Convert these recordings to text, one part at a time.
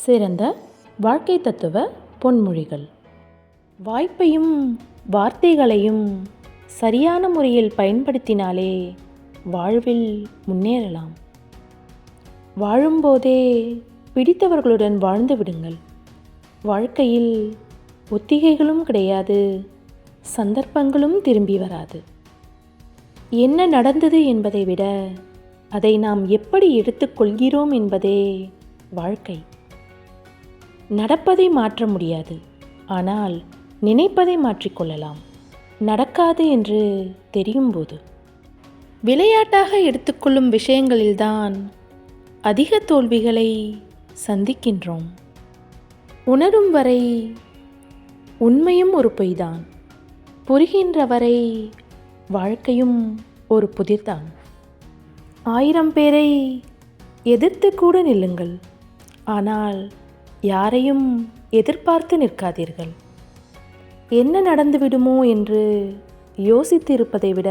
சிறந்த வாழ்க்கை தத்துவ பொன்மொழிகள். வாய்ப்பையும் வார்த்தைகளையும் சரியான முறையில் பயன்படுத்தினாலே வாழ்வில் முன்னேறலாம். வாழும்போதே பிடித்தவர்களுடன் வாழ்ந்து விடுங்கள். வாழ்க்கையில் ஒத்திகைகளும் கிடையாது, சந்தர்ப்பங்களும் திரும்பி வராது. என்ன நடந்தது என்பதை விட அதை நாம் எப்படி எடுத்துக்கொள்கிறோம் என்பதே வாழ்க்கை. நடப்பதை மாற்ற முடியாது, ஆனால் நினைப்பதை மாற்றிக்கொள்ளலாம். நடக்காது என்று தெரியும் போது விளையாட்டாக எடுத்துக்கொள்ளும் விஷயங்களில்தான் அதிக தோல்விகளை சந்திக்கின்றோம். உணரும் வரை உண்மையும் ஒரு பொய்தான், புரிகின்ற வரை வாழ்க்கையும் ஒரு புதிர்தான். 1000 பேரை எதிர்த்து கூட நில்லுங்கள், ஆனால் யாரையும் எதிர்பார்த்து நிற்காதீர்கள். என்ன நடந்துவிடுமோ என்று யோசித்து இருப்பதை விட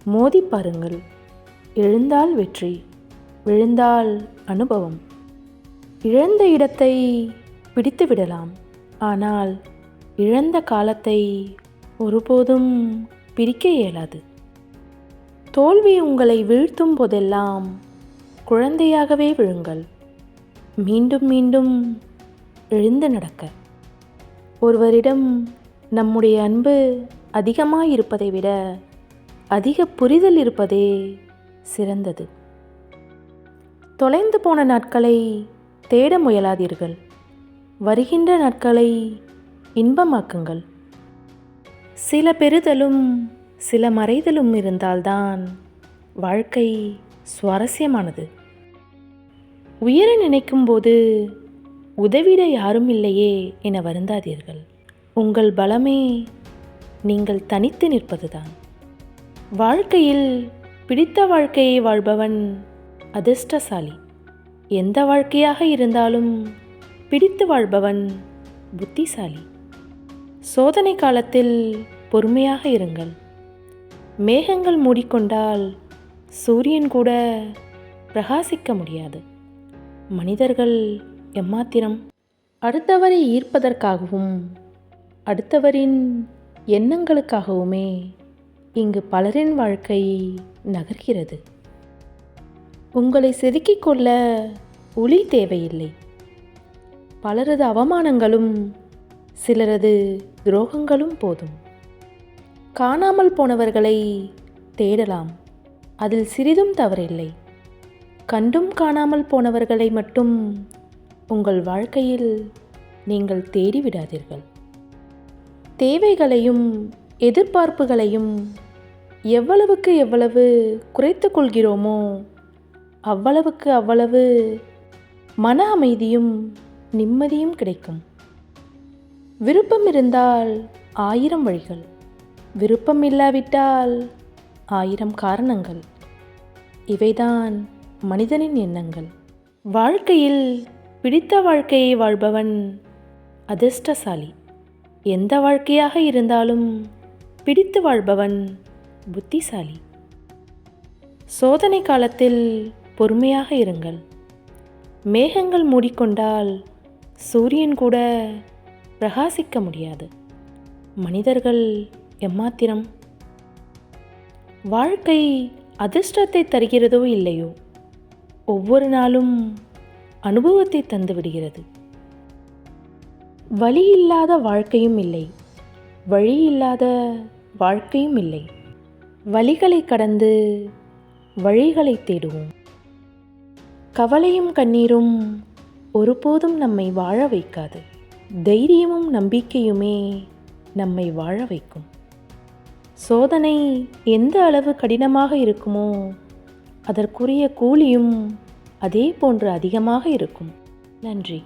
மோதி பாருங்கள். எழுந்தால் வெற்றி, விழுந்தால் அனுபவம். இழந்த இடத்தை பிடித்து விடலாம், ஆனால் இழந்த காலத்தை ஒருபோதும் பிரிக்க இயலாது. தோல்வி உங்களை வீழ்த்தும் போதெல்லாம் குழந்தையாகவே விழுங்கள். மீண்டும் மீண்டும் எழுந்து நடக்க. ஒருவரிடம் நம்முடைய அன்பு அதிகமாயிருப்பதை விட அதிக புரிதல் இருப்பதே சிறந்தது. தொலைந்து போன நாட்களை தேட முயலாதீர்கள். வருகின்ற நாட்களை இன்பமாக்குங்கள். சில பெறுதலும் சில மறைதலும் இருந்தால்தான் வாழ்க்கை சுவாரஸ்யமானது. உயர நினைக்கும் போது உதவிட யாரும் இல்லையே என வருந்தாதீர்கள். உங்கள் பலமே நீங்கள் தனித்து நிற்பதுதான். வாழ்க்கையில் பிடித்த வாழ்க்கையை வாழ்பவன் அதிர்ஷ்டசாலி. எந்த வாழ்க்கையாக இருந்தாலும் பிடித்து வாழ்பவன் புத்திசாலி. சோதனை காலத்தில் பொறுமையாக இருங்கள். மேகங்கள் மூடிக்கொண்டால் சூரியன் கூட பிரகாசிக்க முடியாது. மனிதர்கள் எம்மாத்திரம். அடுத்தவரை ஈர்ப்பதற்காகவும் அடுத்தவரின் எண்ணங்களுக்காகவுமே இங்கு பலரின் வாழ்க்கை நகர்கிறது. உங்களை செதுக்கிக் கொள்ள ஒளி தேவையில்லை. பலரது அவமானங்களும் சிலரது துரோகங்களும் போதும். காணாமல் போனவர்களை தேடலாம், அதில் சிறிதும் தவறில்லை. கண்டும் காணாமல் போனவர்களை மட்டும் உங்கள் வாழ்க்கையில் நீங்கள் தேடிவிடாதீர்கள். தேவைகளையும் எதிர்பார்ப்புகளையும் எவ்வளவுக்கு எவ்வளவு குறைத்து கொள்கிறோமோ அவ்வளவுக்கு அவ்வளவு மன அமைதியும் நிம்மதியும் கிடைக்கும். விருப்பம் இருந்தால் 1000 வழிகள், விருப்பம் இல்லாவிட்டால் 1000 காரணங்கள். இவைதான் மனிதனின் எண்ணங்கள். வாழ்க்கையில் பிடித்த வாழ்க்கையை வாழ்பவன் அதிர்ஷ்டசாலி. எந்த வாழ்க்கையாக இருந்தாலும் பிடித்து வாழ்பவன் புத்திசாலி. சோதனை காலத்தில் பொறுமையாக இருங்கள். மேகங்கள் மூடிக்கொண்டால் சூரியன் கூட பிரகாசிக்க முடியாது. மனிதர்கள் எம்மாத்திரம். வாழ்க்கை அதிர்ஷ்டத்தை தருகிறதோ இல்லையோ, ஒவ்வொரு நாளும் அனுபவத்தை தந்து விடுகிறது. வழி இல்லாத வாழ்க்கையும் இல்லை, வழி இல்லாத வாழ்க்கையும் இல்லை. வழிகளை கடந்து வழிகளை தேடுவோம். கவலையும் கண்ணீரும் ஒருபோதும் நம்மை வாழ வைக்காது. தைரியமும் நம்பிக்கையுமே நம்மை வாழ வைக்கும். சோதனை எந்த அளவு கடினமாக இருக்குமோ அதற்குரிய கூலியும் அதே போன்று அதிகமாக இருக்கும். நன்றி.